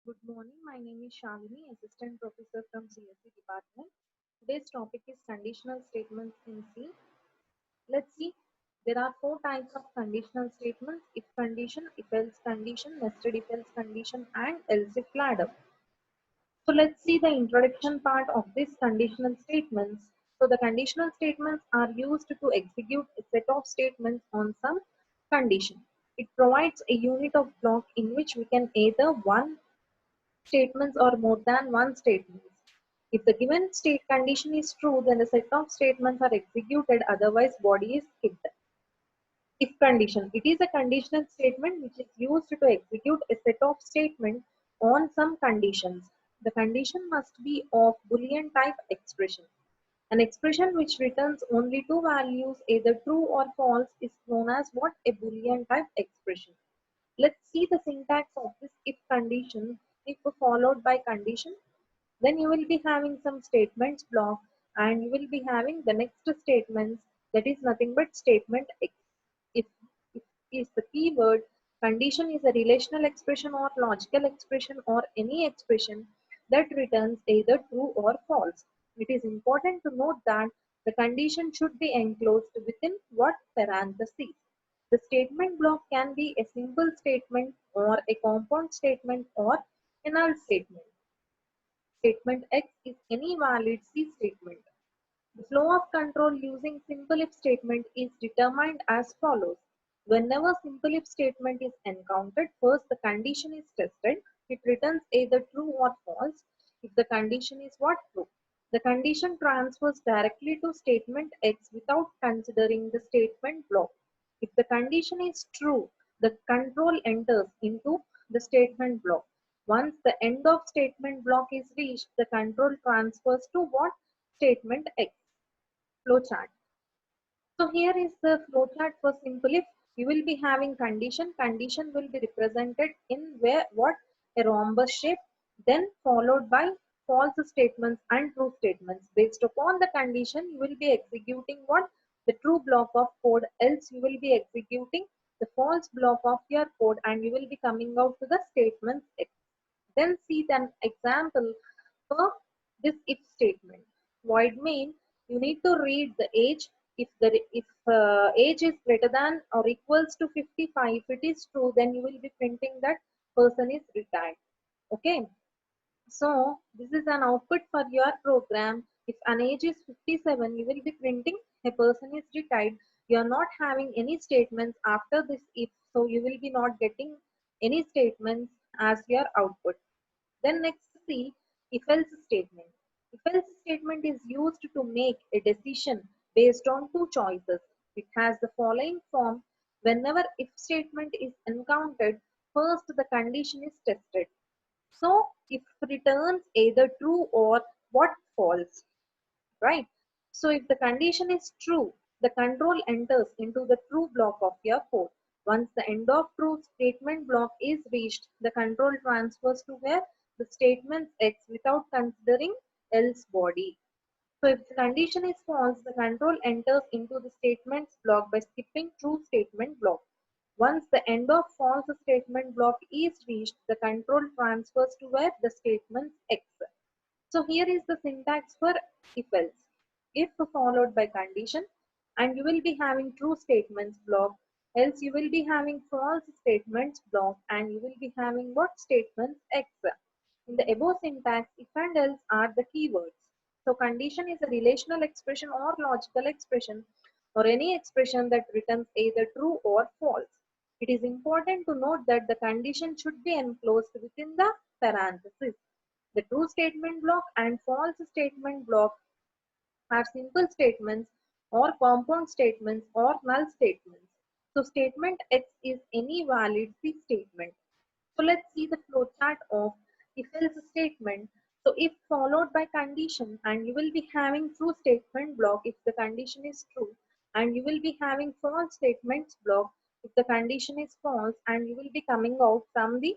Good morning. My name is Shalini, Assistant Professor from CSE Department. Today's topic is conditional statements in C. Let's see. There are four types of conditional statements: if condition, if else condition, nested if else condition, and else if ladder. So let's see the introduction part of these conditional statements. So the conditional statements are used to execute a set of statements on some condition. It provides a unit of block in which we can either one statements or more than one statement. If the given state condition is true, then a set of statements are executed, otherwise body is skipped. If condition, it is a conditional statement which is used to execute a set of statements on some conditions. The condition must be of Boolean type expression. An expression which returns only two values, either true or false, is known as what? A Boolean type expression. Let's see the syntax of this if condition. If followed by condition, then you will be having some statements block and you will be having the next statements, that is nothing but statement X. If is the keyword, condition is a relational expression or logical expression or any expression that returns either true or false. It is important to note that the condition should be enclosed within what parentheses. The statement block can be a simple statement or a compound statement or a null statement. Statement X is any valid C statement. The flow of control using simple if statement is determined as follows. Whenever simple if statement is encountered, first the condition is tested. It returns either true or false. If the condition is what? True. The condition transfers directly to statement X without considering the statement block. If the condition is true, the control enters into the statement block. Once the end of statement block is reached, the control transfers to what? Statement X. Flowchart. So here is the flowchart for simple if. You will be having condition. Condition will be represented in where what? A rhombus shape, then followed by false statements and true statements. Based upon the condition, you will be executing what? The true block of code, else you will be executing the false block of your code and you will be coming out to the statements X. Then see an example for this if statement. Void main, you need to read the age. If age is greater than or equals to 55, if it is true, then you will be printing that person is retired. Okay. So this is an output for your program. If an age is 57, you will be printing a person is retired. You are not having any statements after this if, so you will be not getting any statements as your output. Then next see if else statement. If else statement is used to make a decision based on two choices. It has the following form. Whenever if statement is encountered, first the condition is tested. So if returns either true or what? False, right? So if the condition is true, the control enters into the true block of your code. Once the end of true statement block is reached, the control transfers to where? The statement X without considering else body. So if the condition is false, the control enters into the statements block by skipping true statement block. Once the end of false statement block is reached, the control transfers to where? The statement X. So here is the syntax for if else. If followed by condition and you will be having true statements block, else you will be having false statements block and you will be having what? Statements X. In the above syntax, if and else are the keywords. So condition is a relational expression or logical expression or any expression that returns either true or false. It is important to note that the condition should be enclosed within the parenthesis. The true statement block and false statement block are simple statements or compound statements or null statements. So statement X is any valid C statement. So let's see the flowchart of if else statement. So if followed by condition and you will be having true statement block if the condition is true and you will be having false statements block if the condition is false and you will be coming out from the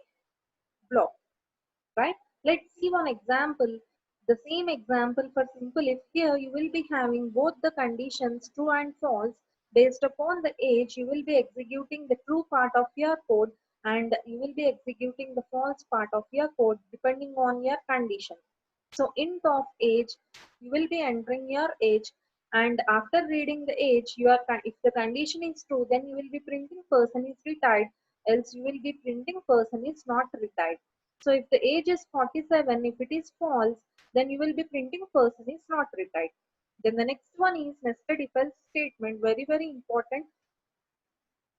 block, right? Let's see one example. The same example for simple if. Here you will be having both the conditions true and false. Based upon the age, you will be executing the true part of your code and you will be executing the false part of your code depending on your condition. So int of age, you will be entering your age, and after reading the age, if the condition is true, then you will be printing person is retired, else you will be printing person is not retired. So if the age is 47, if it is false, then you will be printing person is not retired. Then the next one is nested if else statement, very important.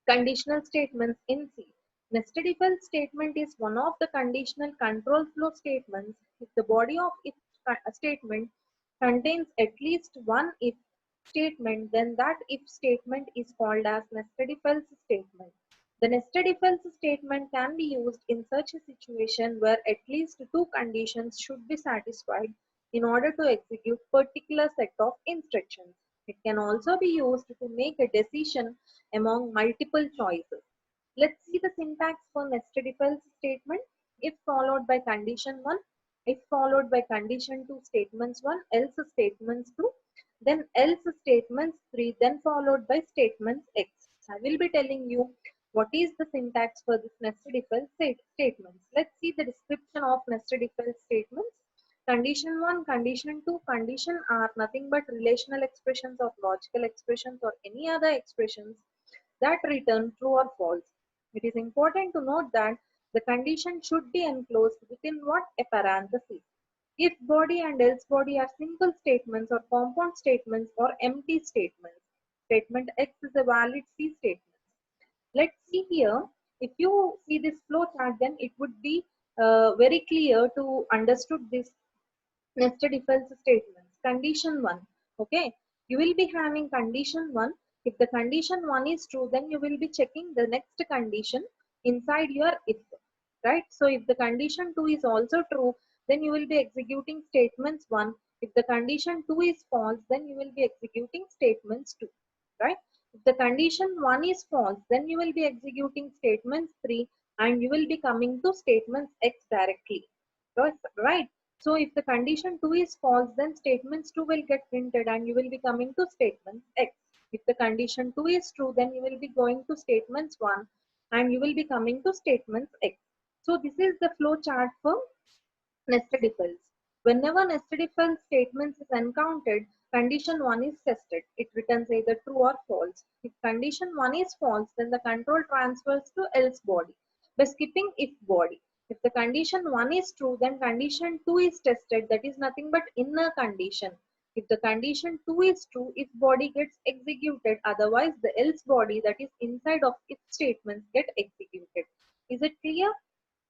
Conditional statements in C. Nested if else statement is one of the conditional control flow statements. If the body of if statement contains at least one if statement, then that if statement is called as nested if else statement. The nested if else statement can be used in such a situation where at least two conditions should be satisfied in order to execute particular set of instructions. It can also be used to make a decision among multiple choices. Let's see the syntax for nested if else statement. If followed by condition 1, if followed by condition 2 statements 1, else statements 2, then else statements 3, then followed by statements X. I will be telling you what is the syntax for this nested if else statements. Let's see the description of nested if else statements. Condition 1, condition 2, condition are nothing but relational expressions or logical expressions or any other expressions that return true or false. It is important to note that the condition should be enclosed within what? A parenthesis. If body and else body are simple statements or compound statements or empty statements. Statement X is a valid C statement. Let's see here. If you see this flow chart, then it would be very clear to understood this nested if else statements. Condition 1. Okay. You will be having condition 1. If the condition 1 is true, then you will be checking the next condition inside your if. Right. So if the condition 2 is also true, then you will be executing statements 1. If the condition 2 is false, then you will be executing statements 2. Right. If the condition 1 is false, then you will be executing statements 3, and you will be coming to statements X directly. Right. So if the condition 2 is false, then statements 2 will get printed and you will be coming to statements X. If the condition 2 is true, then you will be going to statements 1 and you will be coming to statements X. So this is the flow chart for nested if else. Whenever nested if else statements is encountered, condition 1 is tested. It returns either true or false. If condition 1 is false, then the control transfers to else body by skipping if body. If the condition 1 is true, then condition 2 is tested. That is nothing but inner condition. If the condition 2 is true, if body gets executed. Otherwise, the else body that is inside of if statements get executed. Is it clear?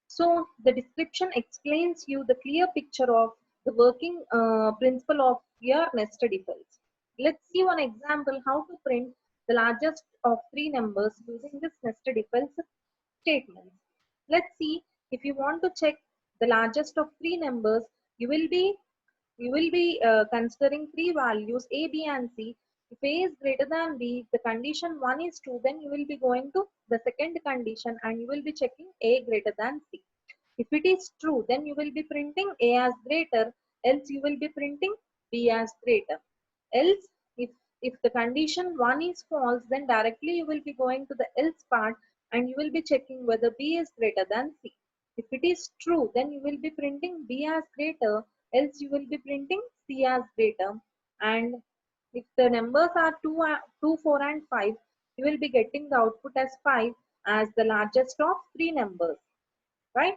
So the description explains you the clear picture of the working principle of your nested if else. Let's see one example how to print the largest of three numbers using this nested if else statements. Let's see, if you want to check the largest of three numbers, you will be considering three values A, B, and C. If A is greater than B, if the condition 1 is true, then you will be going to the second condition and you will be checking A greater than C. If it is true, then you will be printing A as greater, else you will be printing B as greater. Else, if the condition 1 is false, then directly you will be going to the else part and you will be checking whether B is greater than C. If it is true, then you will be printing B as greater, else you will be printing C as greater. And if the numbers are 2, 4, and 5, you will be getting the output as 5 as the largest of three numbers. Right?